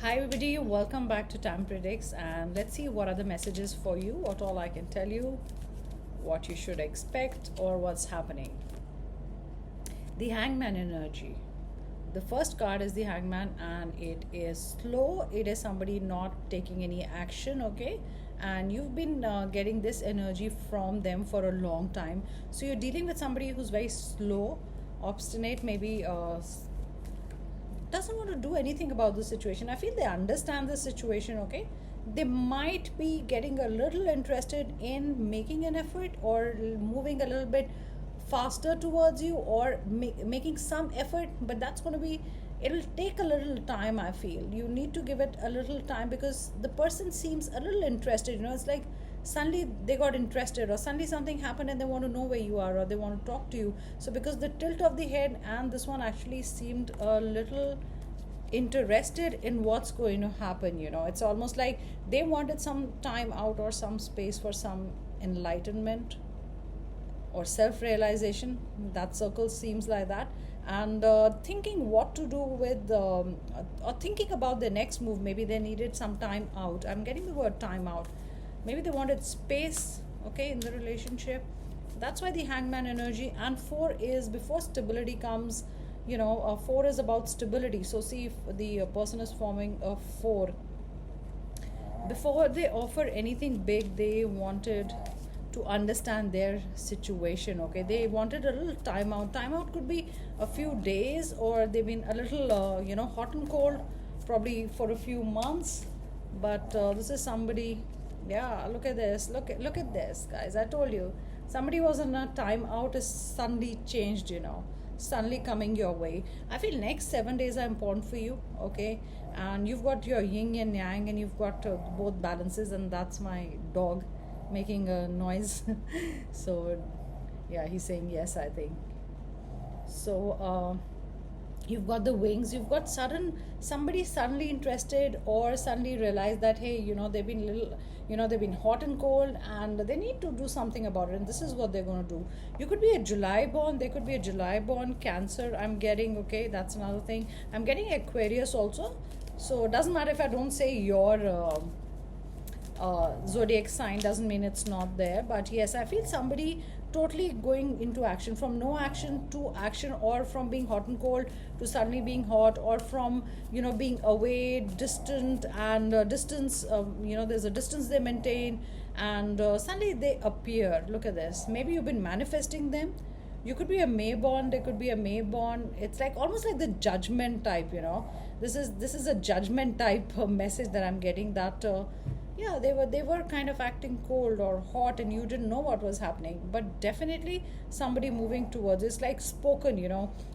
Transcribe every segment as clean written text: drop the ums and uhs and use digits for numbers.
Hi everybody, welcome back to Tam Predicts, and let's see what are the messages for you, what all I can tell you, what you should expect or what's happening. The Hangman energy. The first card is the Hangman and it is slow. It is somebody not taking any action, okay? And you've been getting this energy from them for a long time. So you're dealing with somebody who's very slow, obstinate, maybe doesn't want to do anything about the situation. I feel they understand the situation, okay? They might be getting a little interested in making an effort or moving a little bit faster towards you or making some effort, but that's going to be, it'll take a little time. I feel you need to give it a little time because the person seems a little interested. It's like suddenly they got interested or suddenly something happened and they want to know where you are or they want to talk to you. So because the tilt of the head and this one actually seemed a little interested in what's going to happen, it's almost like they wanted some time out or some space for some enlightenment or self-realization. That circle seems like that, and thinking what to do with or thinking about the next move. Maybe they needed some time out. I'm getting the word time out. Maybe they wanted space, okay, in the relationship. That's why the Hangman energy. And 4 is before stability comes. 4 is about stability. So see, if the person is forming a 4, before they offer anything big, they wanted to understand their situation, okay? They wanted a little timeout could be a few days, or they've been a little hot and cold probably for a few months. But this is somebody, yeah, look at this, look at this, guys. I told you, somebody was in a timeout is suddenly changed, suddenly coming your way. I feel next 7 days are important for you, okay? And you've got your yin and yang, and you've got both balances, and that's my dog making a noise. So yeah, he's saying yes, I think. So you've got the wings, you've got somebody suddenly interested or suddenly realized that, hey, they've been they've been hot and cold and they need to do something about it, and this is what they're going to do. You could be a July born, they could be a July born Cancer, I'm getting, okay? That's another thing. I'm getting Aquarius also. So it doesn't matter if I don't say your zodiac sign, doesn't mean it's not there. But yes, I feel somebody totally going into action, from no action to action, or from being hot and cold to suddenly being hot, or from being away, distant, and distance, there's a distance they maintain, and suddenly they appear. Look at this. Maybe you've been manifesting them. You could be a May born, they could be a May born. It's like almost like the judgment type. This is a judgment type message that I'm getting, that yeah, they were kind of acting cold or hot and you didn't know what was happening, but definitely somebody moving towards. It's like spoken,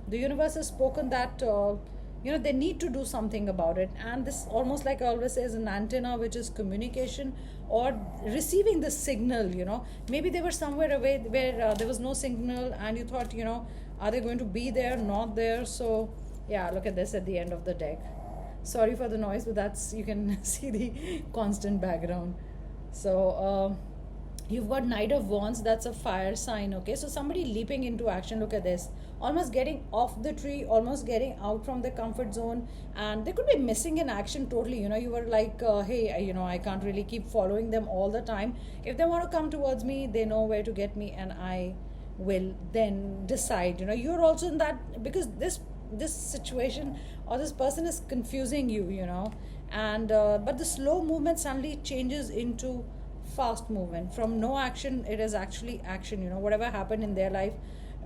the universe has spoken that they need to do something about it. And this almost, like I always say, is an antenna, which is communication or receiving the signal. Maybe they were somewhere away where there was no signal, and you thought, are they going to be there, not there? So yeah, look at this at the end of the deck. Sorry for the noise, but that's, you can see the constant background. So you've got Knight of Wands, that's a fire sign, okay? So somebody leaping into action. Look at this, almost getting off the tree, almost getting out from the comfort zone, and they could be missing in action totally. You were like, hey, I can't really keep following them all the time. If they want to come towards me, they know where to get me, and I will then decide. You're also in that, because this situation or this person is confusing you, and but the slow movement suddenly changes into fast movement. From no action, it is actually action. Whatever happened in their life,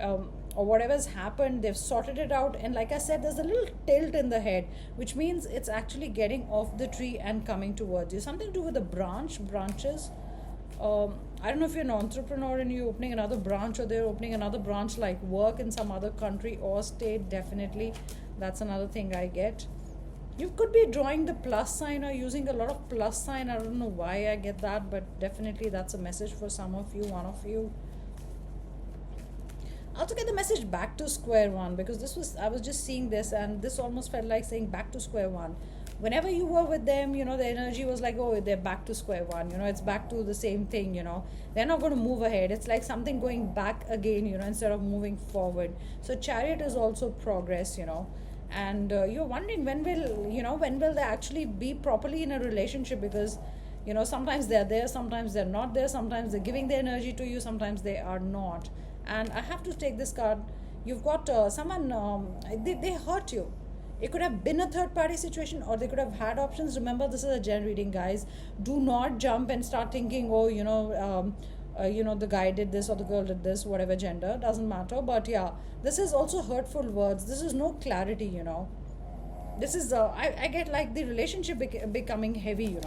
or whatever's happened, they've sorted it out. And like I said, there's a little tilt in the head, which means it's actually getting off the tree and coming towards you. Something to do with the branches. I don't know if you're an entrepreneur and you're opening another branch, or they're opening another branch, like work in some other country or state. Definitely, that's another thing I get. You could be drawing the plus sign or using a lot of plus sign. I don't know why I get that, but definitely that's a message for some of you, one of you. I also get the message back to square one, because I was just seeing this, and this almost felt like saying back to square one. Whenever you were with them, the energy was like, oh, they're back to square one. It's back to the same thing. They're not going to move ahead. It's like something going back again, instead of moving forward. So Chariot is also progress, and you're wondering when will they actually be properly in a relationship, because sometimes they're there, sometimes they're not there, sometimes they're giving their energy to you, sometimes they are not. And I have to take this card. You've got someone, they hurt you. It could have been a third party situation, or they could have had options. Remember, this is a gen reading, guys. Do not jump and start thinking, oh, the guy did this or the girl did this, whatever gender, doesn't matter. But yeah, this is also hurtful words. This is no clarity. This is, I get like the relationship becoming heavy,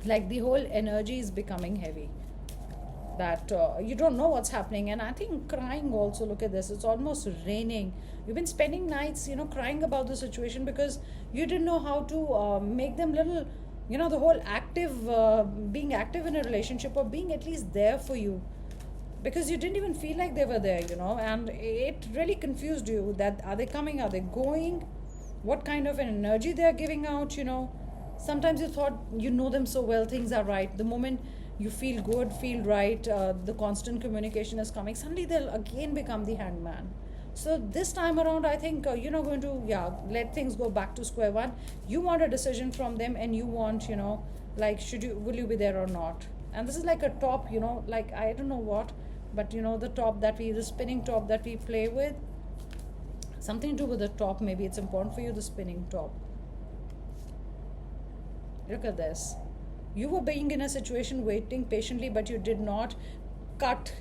like the whole energy is becoming heavy, that you don't know what's happening. And I think crying also, look at this, it's almost raining. You've been spending nights crying about the situation because you didn't know how to make them little, the whole active, being active in a relationship, or being at least there for you, because you didn't even feel like they were there, and it really confused you, that are they coming, are they going, what kind of an energy they're giving out. Sometimes you thought you know them so well, things are right. The moment you feel good, feel right, the constant communication is coming, suddenly they'll again become the hangman. So this time around, I think you're not going to let things go back to square one. You want a decision from them, and you want like, will you be there or not. And this is like a top, like, I don't know what, but the top the spinning top that we play with, something to do with the top. Maybe it's important for you, the spinning top. Look at this. You were being in a situation, waiting patiently, but you did not cut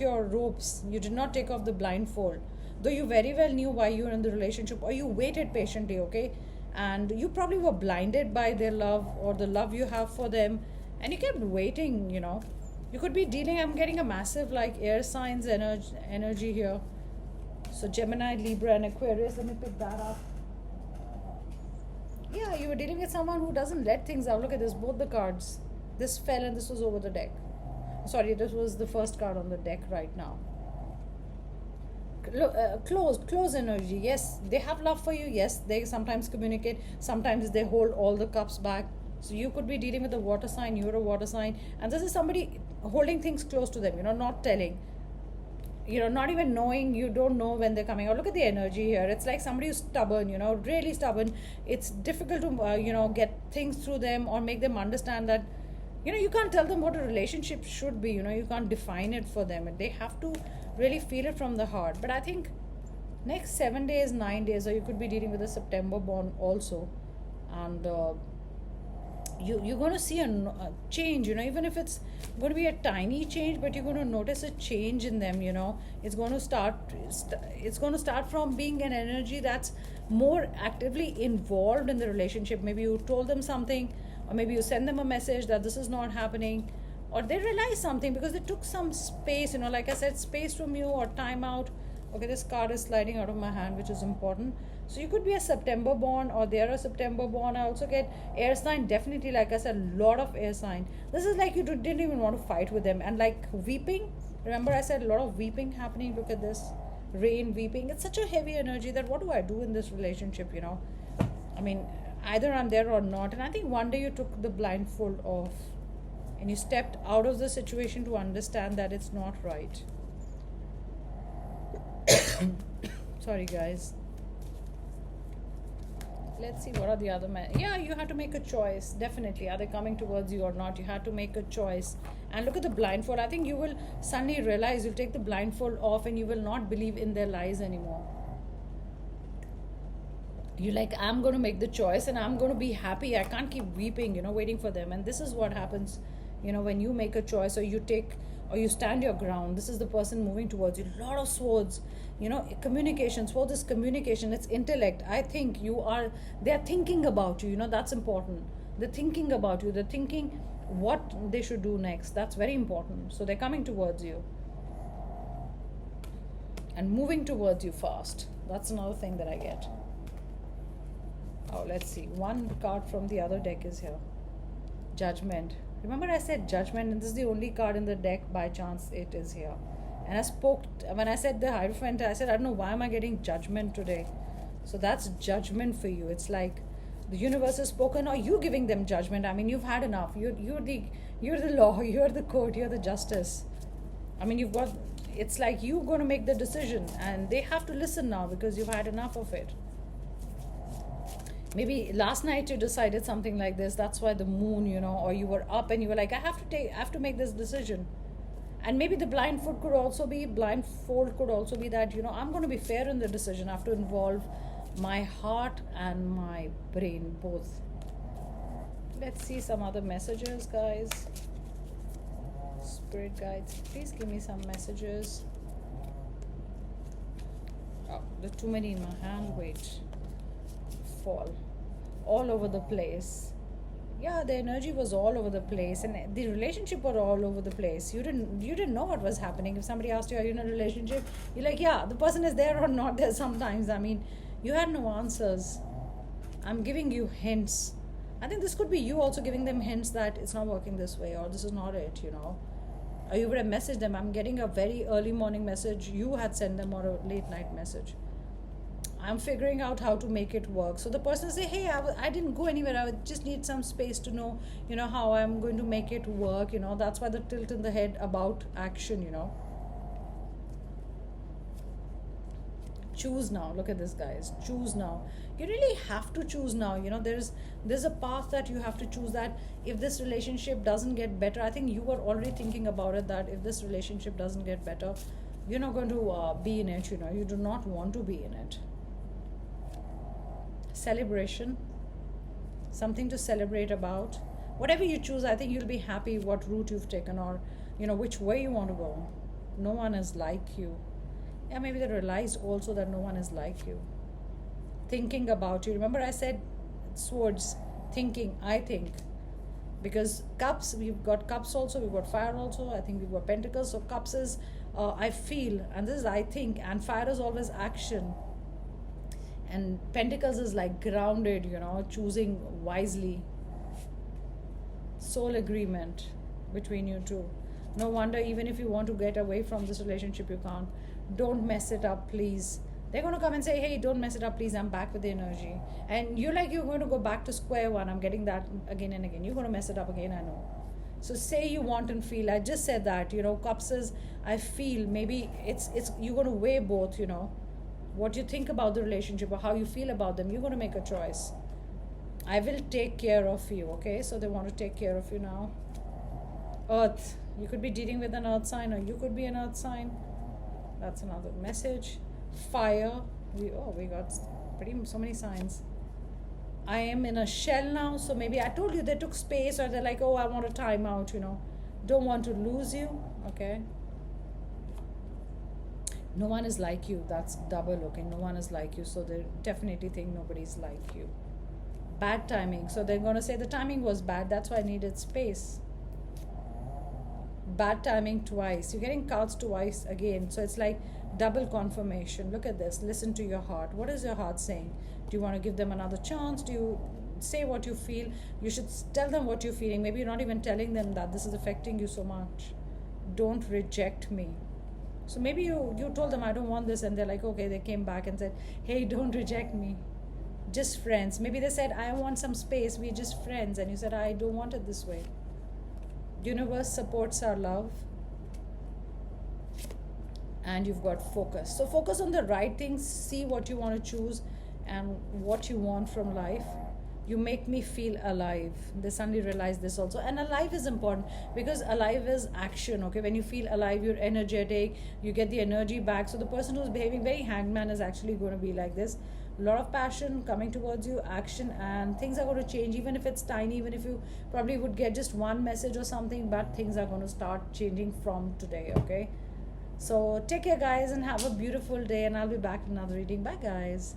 your ropes. You did not take off the blindfold, though you very well knew why you were in the relationship, or you waited patiently, okay? And you probably were blinded by their love, or the love you have for them, and you kept waiting. You could be dealing, I'm getting a massive like air signs energy here. So Gemini, Libra, and Aquarius. Let me pick that up. Yeah, you were dealing with someone who doesn't let things out. Look at this, both the cards. This fell and this was over the deck. Sorry, this was the first card on the deck right now. Closed energy. Yes, they have love for you. Yes, they sometimes communicate. Sometimes they hold all the cups back. So you could be dealing with a water sign. You're a water sign. And this is somebody holding things close to them, not telling. Not even knowing, you don't know when they're coming out. Look at the energy here. It's like somebody who's stubborn, really stubborn. It's difficult to, get things through them, or make them understand that, you can't tell them what a relationship should be, you can't define it for them. And they have to really feel it from the heart. But I think next 7 days, 9 days, or you could be dealing with a September born also. And you're going to see a change, even if it's going to be a tiny change, but you're going to notice a change in them. It's going to start from being an energy that's more actively involved in the relationship. Maybe you told them something, or maybe you send them a message that this is not happening, or they realize something because they took some space, like I said, space from you, or time out. Okay, this card is sliding out of my hand, which is important. So you could be a September born, or they're a September born. I also get air sign, definitely, like I said, a lot of air sign. This is like you didn't even want to fight with them. And like weeping, remember I said a lot of weeping happening. Look at this, rain, weeping. It's such a heavy energy that what do I do in this relationship, I mean, either I'm there or not. And I think one day you took the blindfold off, and you stepped out of the situation to understand that it's not right. Sorry, guys. Let's see, what are the other men? Yeah, you had to make a choice. Definitely. Are they coming towards you or not? You had to make a choice. And look at the blindfold. I think you will suddenly realize, you'll take the blindfold off, and you will not believe in their lies anymore. You're like, I'm going to make the choice, and I'm going to be happy. I can't keep weeping, waiting for them. And this is what happens, when you make a choice, or you stand your ground. This is the person moving towards you. A lot of swords, communication. Sword is communication. It's intellect. I think they're thinking about you. That's important. They're thinking about you. They're thinking what they should do next. That's very important. So they're coming towards you and moving towards you fast. That's another thing that I get. Oh, let's see. One card from the other deck is here. Judgment. Remember I said judgment, and this is the only card in the deck. By chance it is here. And when I said the Hierophant, I said, I don't know, why am I getting judgment today? So that's judgment for you. It's like the universe has spoken, or you giving them judgment. I mean, you've had enough. You're the law, you're the court, you're the justice. I mean, it's like you're going to make the decision, and they have to listen now because you've had enough of it. Maybe last night you decided something like this, that's why the moon, or you were up and you were like, I have to make this decision. And maybe the blindfold could also be that, I'm going to be fair in the decision. I have to involve my heart and my brain both. Let's see some other messages, guys. Spirit guides, please give me some messages. Oh, there's too many in my hand. Wait. Fall. All over the place. Yeah, the energy was all over the place, and the relationship was all over the place. You didn't know what was happening. If somebody asked you, are you in a relationship, you're like, yeah, the person is there or not there sometimes. I mean, you had no answers. I'm giving you hints. I think this could be you also giving them hints that it's not working this way, or this is not it, or you would have messaged them. I'm getting a very early morning message you had sent them, or a late night message. I'm figuring out how to make it work. So the person say, hey, I didn't go anywhere. I just need some space to know, how I'm going to make it work. That's why the tilt in the head about action, Choose now. Look at this, guys. Choose now. You really have to choose now. There's a path that you have to choose, that if this relationship doesn't get better, I think you were already thinking about it, that if this relationship doesn't get better, you're not going to be in it. You do not want to be in it. Celebration, something to celebrate about. Whatever you choose, I think you'll be happy what route you've taken, or which way you want to go. No one is like you. Yeah, maybe they realized also that no one is like you. Thinking about you. Remember I said swords, thinking, I think. Because cups, we've got cups also, we've got fire also, I think we've got pentacles. So cups is I feel, and this is I think, and fire is always action. And pentacles is like grounded, choosing wisely. Soul agreement between you two. No wonder, even if you want to get away from this relationship, you can't. Don't mess it up, please. They're going to come and say, hey, don't mess it up, please. I'm back with the energy. And you're going to go back to square one. I'm getting that again and again. You're going to mess it up again, I know. So say you want and feel. I just said that, cups is I feel. Maybe it's you're going to weigh both, what you think about the relationship or how you feel about them. You're going to make a choice. I will take care of you, okay? So they want to take care of you now. Earth. You could be dealing with an earth sign, or you could be an earth sign. That's another message. Fire. We got so many signs. I am in a shell now, so maybe I told you they took space, or they're like, oh, I want a timeout, Don't want to lose you, okay? No one is like you. That's double, okay? No one is like you, so they definitely think nobody's like you. Bad timing. So they're going to say the timing was bad. That's why I needed space. Bad timing twice. You're getting cards twice again. So it's like double confirmation. Look at this. Listen to your heart. What is your heart saying? Do you want to give them another chance? Do you say what you feel? You should tell them what you're feeling. Maybe you're not even telling them that this is affecting you so much. Don't reject me. So maybe you told them, I don't want this, and they're like, okay, they came back and said, hey, don't reject me. Just friends. Maybe they said, I want some space, we're just friends. And you said, I don't want it this way. Universe supports our love. And you've got focus. So focus on the right things. See what you want to choose and what you want from life. You make me feel alive. They suddenly realize this also. And alive is important, because alive is action, okay? When you feel alive, you're energetic, you get the energy back. So the person who's behaving very hangman is actually going to be like this. A lot of passion coming towards you, action, and things are going to change, even if it's tiny, even if you probably would get just one message or something, but things are going to start changing from today, okay? So take care, guys, and have a beautiful day, and I'll be back in another reading. Bye, guys.